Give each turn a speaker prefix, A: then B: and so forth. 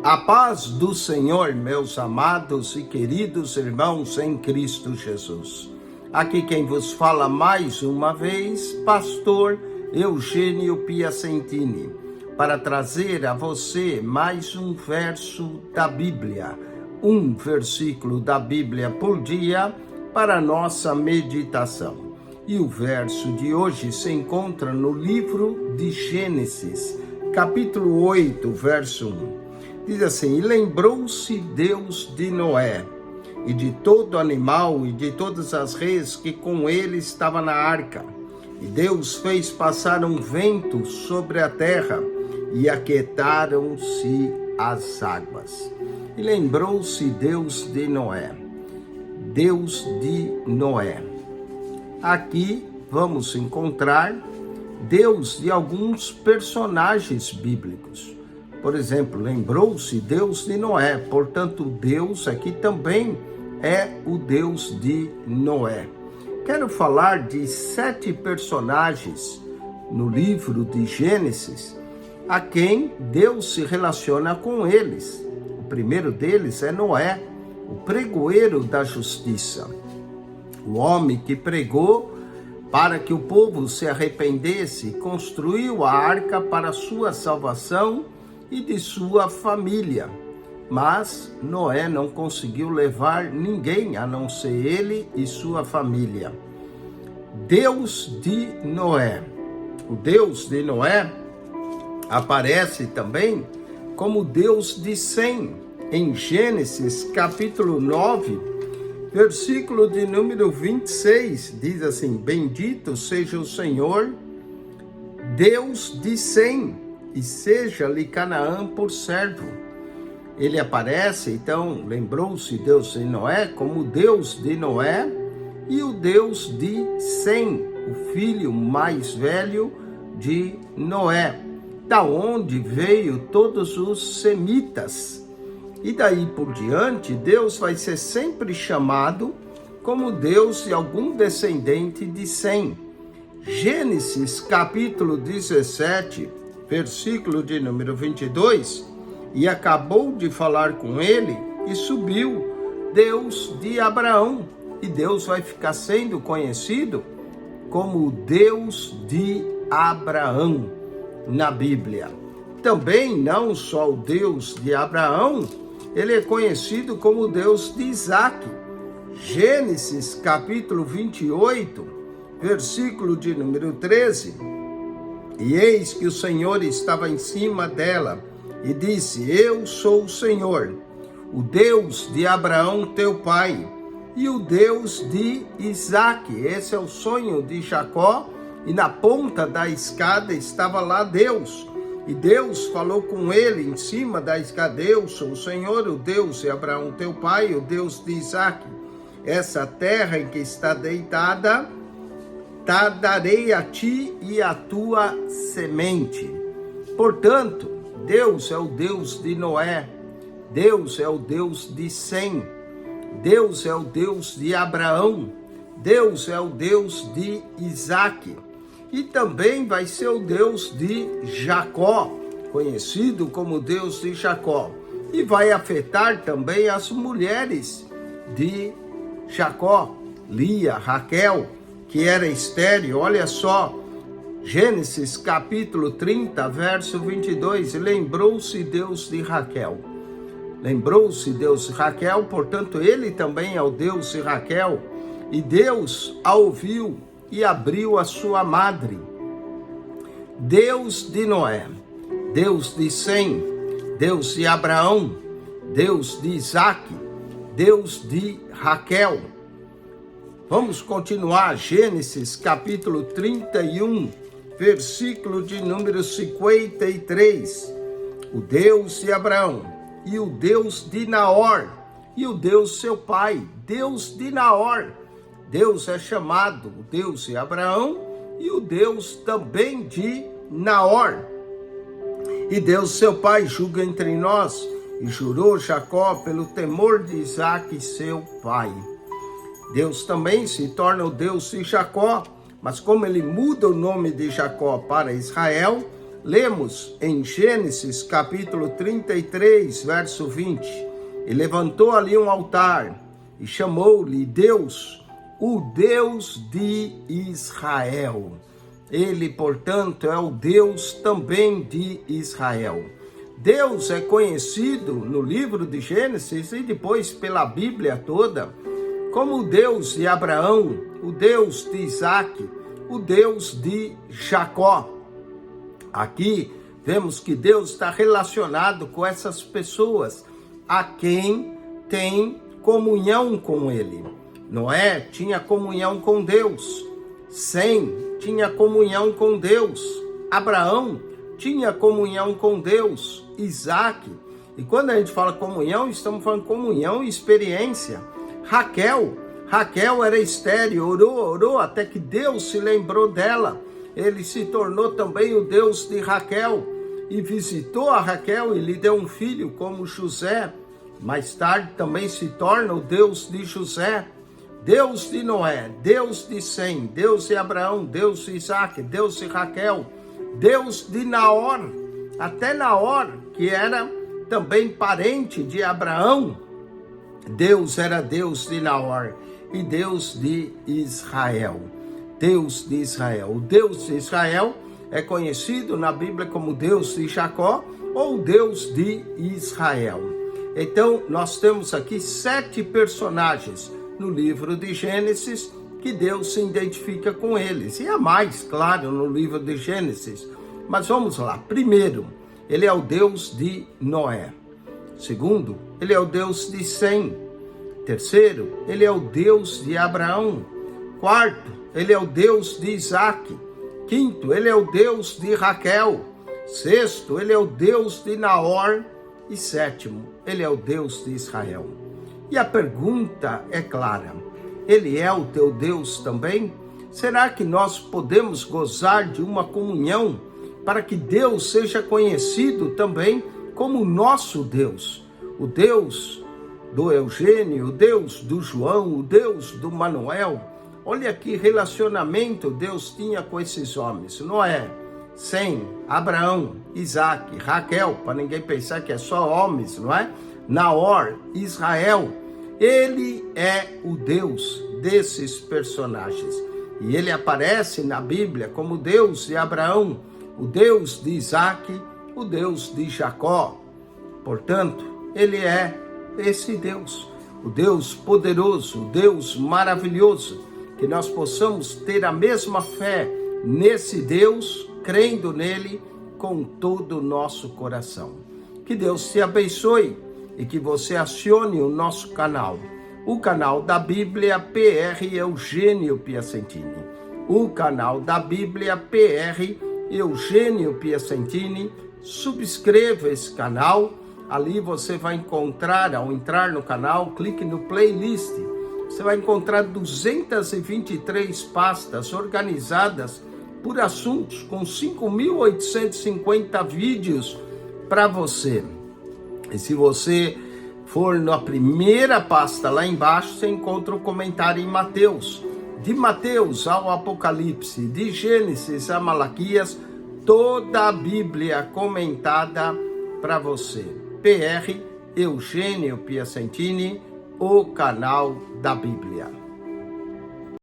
A: A paz do Senhor, meus amados e queridos irmãos em Cristo Jesus. Aqui quem vos fala mais uma vez, pastor Eugênio Piacentini, para trazer a você mais um verso da Bíblia, um versículo da Bíblia por dia para nossa meditação. E o verso de hoje se encontra no livro de Gênesis, capítulo 8, verso 1. Diz assim: e lembrou-se Deus de Noé, e de todo animal, e de todas as reis que com ele estava na arca. E Deus fez passar um vento sobre a terra, e aquietaram-se as águas. E lembrou-se Deus de Noé. Deus de Noé. Aqui vamos encontrar Deus de alguns personagens bíblicos. Por exemplo, lembrou-se Deus de Noé, portanto, Deus aqui também é o Deus de Noé. Quero falar de 7 personagens no livro de Gênesis, a quem Deus se relaciona com eles. O primeiro deles é Noé, o pregoeiro da justiça, o homem que pregou para que o povo se arrependesse, construiu a arca para sua salvação e de sua família. Mas Noé não conseguiu levar ninguém a não ser ele e sua família. Deus de Noé. O Deus de Noé aparece também como Deus de Sem, em Gênesis capítulo 9, versículo de número 26, diz assim: bendito seja o Senhor, Deus de Sem, e seja-lhe Canaã por servo. Ele aparece, então, lembrou-se Deus de Noé como Deus de Noé e o Deus de Sem, o filho mais velho de Noé, da onde veio todos os semitas. E daí por diante, Deus vai ser sempre chamado como Deus de algum descendente de Sem. Gênesis capítulo 17, versículo de número 22, e acabou de falar com ele e subiu Deus de Abraão. E Deus vai ficar sendo conhecido como o Deus de Abraão na Bíblia. Também não só o Deus de Abraão, ele é conhecido como o Deus de Isaac. Gênesis capítulo 28, versículo de número 13. E eis que o Senhor estava em cima dela e disse: eu sou o Senhor, o Deus de Abraão teu pai, e o Deus de Isaque. Esse é o sonho de Jacó, e na ponta da escada estava lá Deus. E Deus falou com ele em cima da escada: eu sou o Senhor, o Deus de Abraão teu pai, o Deus de Isaque. Essa terra em que está deitada, darei a ti e a tua semente. Portanto, Deus é o Deus de Noé, Deus é o Deus de Sem, Deus é o Deus de Abraão, Deus é o Deus de Isaque, e também vai ser o Deus de Jacó, conhecido como Deus de Jacó, e vai afetar também as mulheres de Jacó, Lia, Raquel, que era estéril. Olha só, Gênesis capítulo 30, verso 22, lembrou-se Deus de Raquel. Lembrou-se Deus de Raquel, portanto ele também é o Deus de Raquel, e Deus a ouviu e abriu a sua madre. Deus de Noé, Deus de Sem, Deus de Abraão, Deus de Isaque, Deus de Raquel. Vamos continuar, Gênesis capítulo 31, versículo de número 53. O Deus de Abraão, e o Deus de Naor, e o Deus seu pai, Deus de Naor. Deus é chamado o Deus de Abraão e o Deus também de Naor. E Deus seu pai julga entre nós, e jurou Jacó pelo temor de Isaque seu pai. Deus também se torna o Deus de Jacó, mas como ele muda o nome de Jacó para Israel, Lemos em Gênesis capítulo 33, verso 20. E levantou ali um altar e chamou-lhe Deus, o Deus de Israel. Ele, portanto, é o Deus também de Israel. Deus é conhecido no livro de Gênesis e depois pela Bíblia toda como o Deus de Abraão, o Deus de Isaac, o Deus de Jacó. Aqui vemos que Deus está relacionado com essas pessoas a quem tem comunhão com ele. Noé tinha comunhão com Deus. Sem tinha comunhão com Deus. Abraão tinha comunhão com Deus. Isaac. E quando a gente fala comunhão, estamos falando comunhão e experiência. Raquel era estéril, orou até que Deus se lembrou dela. Ele se tornou também o Deus de Raquel e visitou a Raquel e lhe deu um filho como José. Mais tarde também se torna o Deus de José, Deus de Noé, Deus de Sem, Deus de Abraão, Deus de Isaac, Deus de Raquel, Deus de Naor. Até Naor, que era também parente de Abraão, Deus era Deus de Naor e Deus de Israel. Deus de Israel. O Deus de Israel é conhecido na Bíblia como Deus de Jacó ou Deus de Israel. Então, nós temos aqui 7 personagens no livro de Gênesis que Deus se identifica com eles. E há mais, claro, no livro de Gênesis. Mas vamos lá. Primeiro, ele é o Deus de Noé. Segundo, ele é o Deus de Sem. Terceiro, ele é o Deus de Abraão. Quarto, ele é o Deus de Isaac. Quinto, ele é o Deus de Raquel. Sexto, ele é o Deus de Naor. E sétimo, ele é o Deus de Israel. E a pergunta é clara: ele é o teu Deus também? Será que nós podemos gozar de uma comunhão para que Deus seja conhecido também como nosso Deus? O Deus do Eugênio, o Deus do João, o Deus do Manuel. Olha que relacionamento Deus tinha com esses homens. Noé, Sem, Abraão, Isaac, Raquel, para ninguém pensar que é só homens, não é? Naor, Israel. Ele é o Deus desses personagens. E ele aparece na Bíblia como Deus de Abraão, o Deus de Isaac, o Deus de Jacó. Portanto, ele é esse Deus, o Deus poderoso, o Deus maravilhoso. Que nós possamos ter a mesma fé nesse Deus, crendo nele com todo o nosso coração. Que Deus te abençoe e que você acione o nosso canal, o canal da Bíblia PR Eugênio Piacentini. O canal da Bíblia PR Eugênio Piacentini. Subscreva esse canal, ali você vai encontrar, ao entrar no canal, clique no playlist. Você vai encontrar 223 pastas organizadas por assuntos, com 5.850 vídeos para você. E se você for na primeira pasta lá embaixo, você encontra o comentário em Mateus. De Mateus ao Apocalipse, de Gênesis a Malaquias, toda a Bíblia comentada para você. PR Eugênio Piacentini, o canal da Bíblia.